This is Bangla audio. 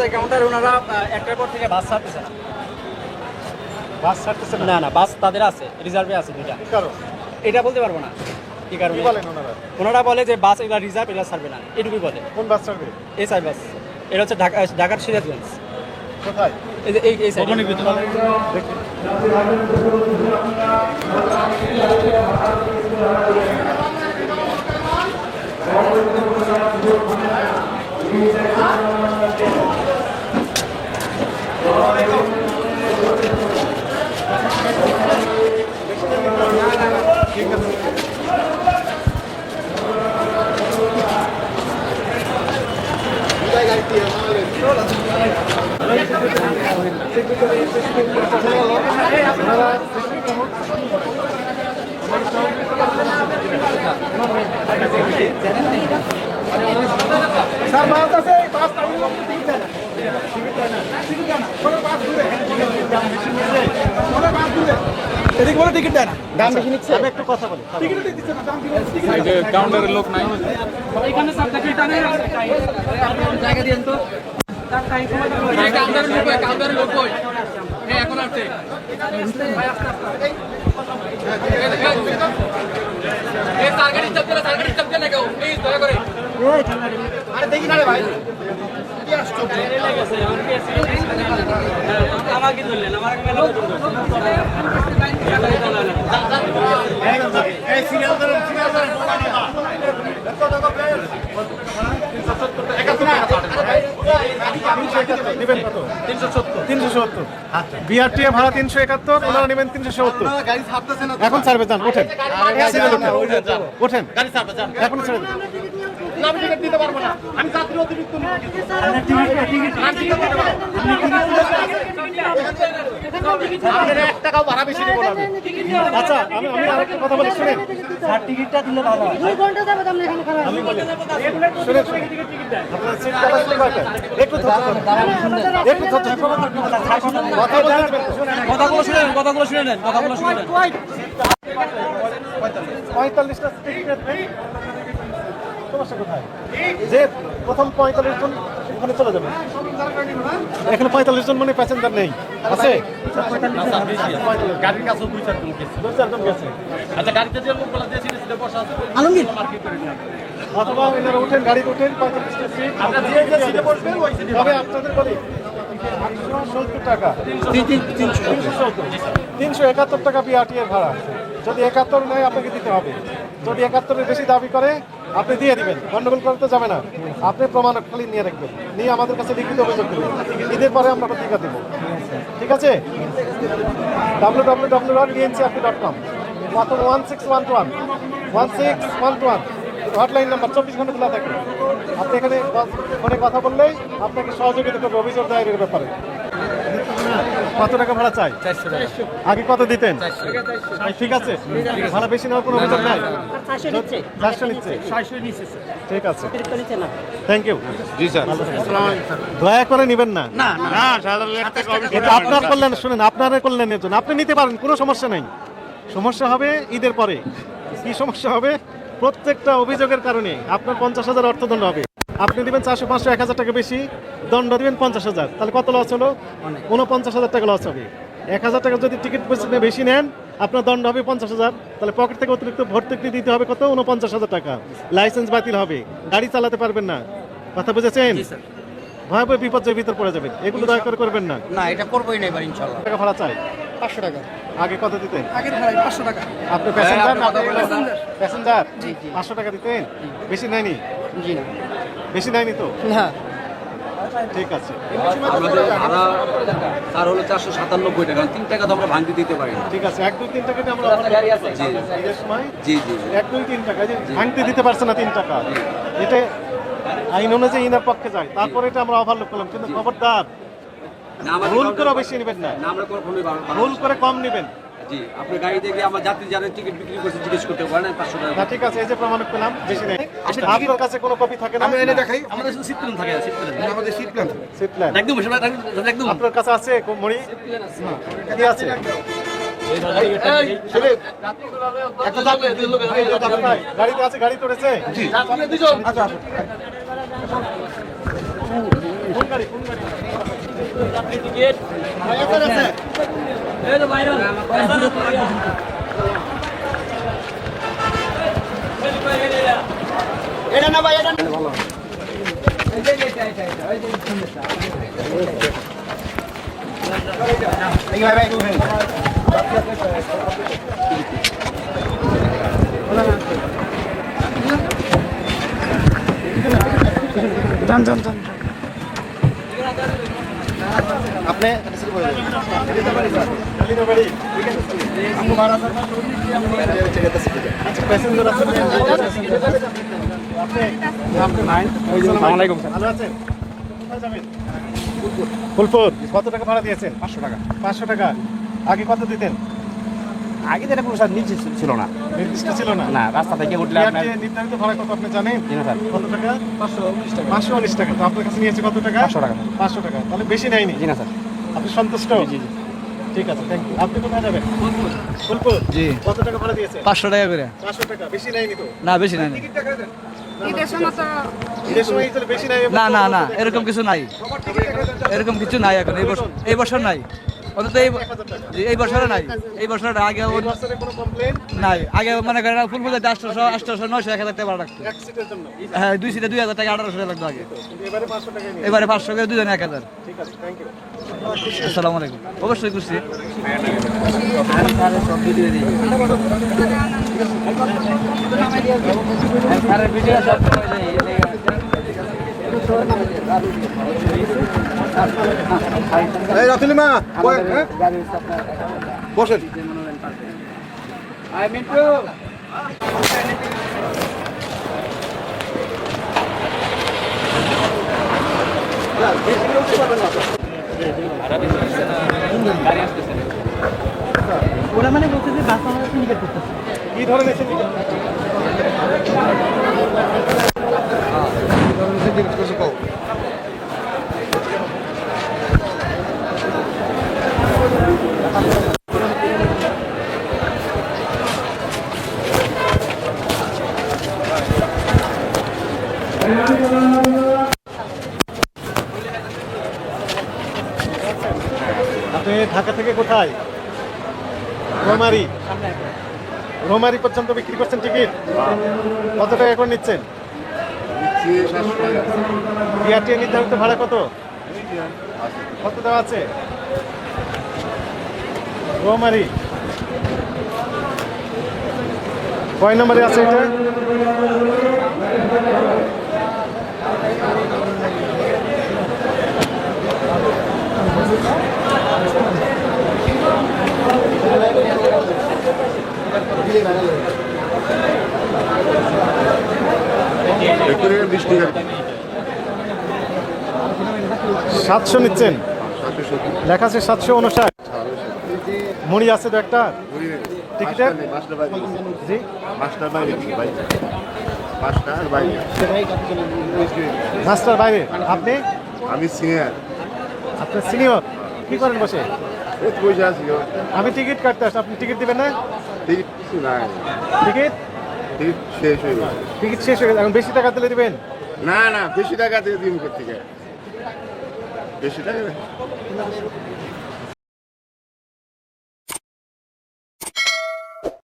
এসআই কাউন্টার ওনারা একটার পর থেকে বাস ছাড়তেছে না। বাস ছাড়তেছে না না, বাস তাদের আছে, রিজার্ভে আছে দুইটা। কি কারণ? এটা বলতে পারবো না কি কারণে। কি বলেন ওনারা? ওনারা বলে যে বাস এগুলা রিজার্ভ, এগুলা ছাড়বে না, এটুকুই বলে। কোন বাস ছাড়বে? এসআই বাস। এটা হচ্ছে ঢাকার সিরাজগঞ্জ। কোথায়? এই যে এই সাইডে। দেখি। ঠিক আছে। স্যার বাস আছে, বাস এদিকে বলে টিকিট দেয় না, দাম বেশি নিচ্ছে। আমি একটু কথা বলি, টিকিট দিচ্ছে না, দাম কি কাউন্টারের লোক নাই এখানে সব টিকিট টানে জায়গা দেন তো। কাউন্টারের লোক কই? হ্যাঁ এখন আসছে। এই সারগাড়ি চাপতে না কেউ, প্লিজ দয়া করে। আরে দেখি না রে ভাই, কি আসছো? আমাকে ধরলেন, আমার মেলা এই সিরিয়াল ধরেন, বিআরটিএ ভাড়া 371, ওনারা নেবেন 370। এখন ছাড়বে, যান ওঠেন, ওঠেন এখন ছেড়ে দেন। আমি টিকিট দিতে পারবো না, আমি যাত্রী অতিরিক্ত টাকাও ভাড়া বেশি দেবো না। আচ্ছা আমি আরেকটা কথা বলি, শুনেন। টিকিটটা দিলে ভালো হয়। 2 ঘন্টা যাবে আমরা এখানে খারাপ। শুনেন, আপনার সিট ক্যাপাসিটি কয়টা? একটু ধৈর্য ধরুন, একটু ধৈর্য ধরুন। কথাগুলো শুনে নেন। 45টা টিকিট নেই, সমস্যা কোথায়? যে প্রথম 45 জন ওখানে চলে যাবে। এখানে 45 জন মানে প্যাসেঞ্জার নেই, আছে গাড়ির কাছেও 2-4 জন গেছে। 2-4 জন গেছে। আচ্ছা গাড়িতে যে লোকগুলো যে সিটে বসা আছে আলমগীর অথবা এনারা উঠেন, গাড়ি উঠেন, 45টা সিট আপনারা যে যে সিটে বসবেন ওই সিটে তবে আপনাদের বলি 870 টাকা, 371 টাকা বিআরটিএর ভাড়া। যদি 71 নেয় আপনাকে দিতে হবে, যদি 71-এর বেশি দাবি করে আপনি দিয়ে দিবেন, গন্ডগোল করতে যাবে না। আপনি প্রমাণ খালি নিয়ে রাখবেন, নিয়ে আমাদের কাছে লিখিত অভিযোগ দেবেন, ঈদের পরে আমরা পত্রিকা দেবো, ঠিক আছে? www.dncrp.com অথবা 1611 হটলাইন নাম্বার 24 ঘন্টা খোলা থাকে। আপনি এখানে ফোনে কথা বললেই আপনাকে সহযোগিতা করবে অভিযোগ দায়েরের ব্যাপারে। কত টাকা ভাড়া চাই? 400 টাকা। আগে কত দিতেন? ঠিক আছে, ভাড়া বেশি নেওয়ার কোনো অভিযোগ নাই। 400 নিচ্ছে, ঠিক আছে, থ্যাংক ইউ। G sir. দয়া করে নেবেন না, না সাধারণ এটা আপনার কল্যাণ, শুনেন, আপনার কল্যাণের জন্য আপনি নিতে পারেন, কোনো সমস্যা নেই। সমস্যা হবে ঈদের পরে। কি সমস্যা হবে? প্রত্যেকটা অভিযোগের কারণে আপনার 50,000 অর্থদণ্ড হবে। আপনি দিবেন 400, 500, 1,000 টাকা বেশি, দণ্ড দিবেন 50,000, তাহলে কত লস হলো? 49,000 টাকা লস হবে। 1,000 টাকা যদি টিকিট বেশি নেন আপনার দণ্ড হবে 50,000, তাহলে পকেট থেকে অতিরিক্ত ভর্তুকি দিতে হবে কত? 49,000 টাকা। লাইসেন্স বাতিল হবে, গাড়ি চালাতে পারবেন না। কথা বুঝেছেন? ভয়াবহ বিপর্যয়ের ভিতর পড়ে যাবেন, এগুলো দয়া করে করবেন না। না, এটা করবোই না এবার ইনশাআল্লাহ। টাকা ভাড়া চাই 500 টাকা। আগে কত দিতেন? আগের ভাড়া 500 টাকা। আপনি প্যাসেঞ্জার না? প্যাসেঞ্জার জি, জি। 500 টাকা দিতেন, বেশি নেয়নি? জি না। বেশি নেয়নি তো? না। ঠিক আছে, আমাদের ভাড়া তার হলো 497 টাকা, 3 টাকা তো আমরা ভাঙতে দিতে পারি না। ঠিক আছে, 1, 2, 3 টাকা দিয়ে আমরা ঈদের সময় জি জি 1, 2, 3 টাকা যে ভাঙতে দিতে পারছে না 3 টাকা, এটা আইন অনুযায়ী ইনার পক্ষে যায়। তারপরে এটা আমরা ওভারলোক করলাম, কিন্তু খবরদার না আমাদের ভুল করে বেশি নেবেন না, না আমরা কখনোই ভুল করে কম নেবেন। জি আপনি গাড়ি থেকে আমার যাত্রী যারা টিকিট বিক্রি করছে জিজ্ঞেস করতে পারেন 500 টাকা। না ঠিক আছে, এই যে প্রমাণক পেলাম, বেশি নেই। আপনার কাছে কোনো কপি থাকে না? আমি এনে দেখাই, আমাদের সিট প্ল্যান থাকে, সিট প্ল্যান আমাদের সিট প্ল্যান থাকে। সিট প্ল্যান একদম একদম আপনার কাছে আছে? মরি কি আছে? গাড়িতে আছে, গাড়ি তোড়েছে? জি আচ্ছা আপনি প্যাসেঞ্জার আছে ভালো আছেন? ফুলপুর কত টাকা ভাড়া দিয়েছেন? 500 টাকা 500 টাকা। আগে কত দিতেন? আগে যেটা কোনো স্যার নিচে ছিল না নির্দিষ্ট ছিল না। না রাস্তা থেকে উঠলে আপনার BRT নির্ধারিত ভাড়া কত আপনি জানেন? জি না স্যার কত টাকা? 519 টাকা। তো আপনার কাছে নিয়েছে কত টাকা? 500 টাকা 500 টাকা। তাহলে বেশি নেয়নি। জি না স্যার আপনি সন্তুষ্ট? জি জি ঠিক আছে, থ্যাংক ইউ। আপনি কোথায় যাবেন? ফুলপুর। জি কত টাকা ভাড়া দিয়েছে? 500 টাকা করে 500 টাকা। বেশি নেয়নি তো? না বেশি নাই ঈদের সময় এই তাহলে বেশি নেয়। না না না এরকম কিছু নাই এরকম কিছু নাই এখন এই বছর নাই অন্তত এই বছরে নাই এই বছর আগে এই বছরে কোনো কমপ্লেইন? নাই আগে মনে করেন ফুল ফুল 800 900 1000 টাকা ভাড়া লাগতো এক সিটের জন্য। হ্যাঁ 2 সিটে 2000 টাকা 1800 টাকা লাগতো আগে কিন্তু এবারে 500 টাকা নিয়ে। এবারে 500 করে দুজনে 1000 ঠিক আছে, থ্যাংক ইউ। আসসালামু আলাইকুম অবশ্যই খুশি এই রাতুলিমা বসেন কি ধরনের সিন্ডিকেট? আপনি ঢাকা থেকে কোথায়? রোমারি। রোমারি পর্যন্ত বিক্রি করছেন টিকিট? কত টাকা করে নিচ্ছেন? BRT নির্ধারিত ভাড়া কত? কত দেওয়া আছে? রোমারি কয় নম্বরে আছে এটা? সাতশো নিচ্ছেন? লেখা আছে 759। মুড়ি আছে তো একটা টিকিটের? জি রাস্তার বাইরে। আপনি? আমি সিনিয়র আপনার সিনিয়র কি করেন বসে? পয়সা ছিল আমি টিকিট কাটতে আসছি, আপনি টিকিট দিবেন না? টিকিট কিছু নাই টিকিট টিকিট শেষ হয়ে গেছে টিকিট শেষ হয়ে গেছে, এখন বেশি টাকা দিলে দিবেন? না না বেশি টাকা দিয়ে দিন থেকে বেশি টাকা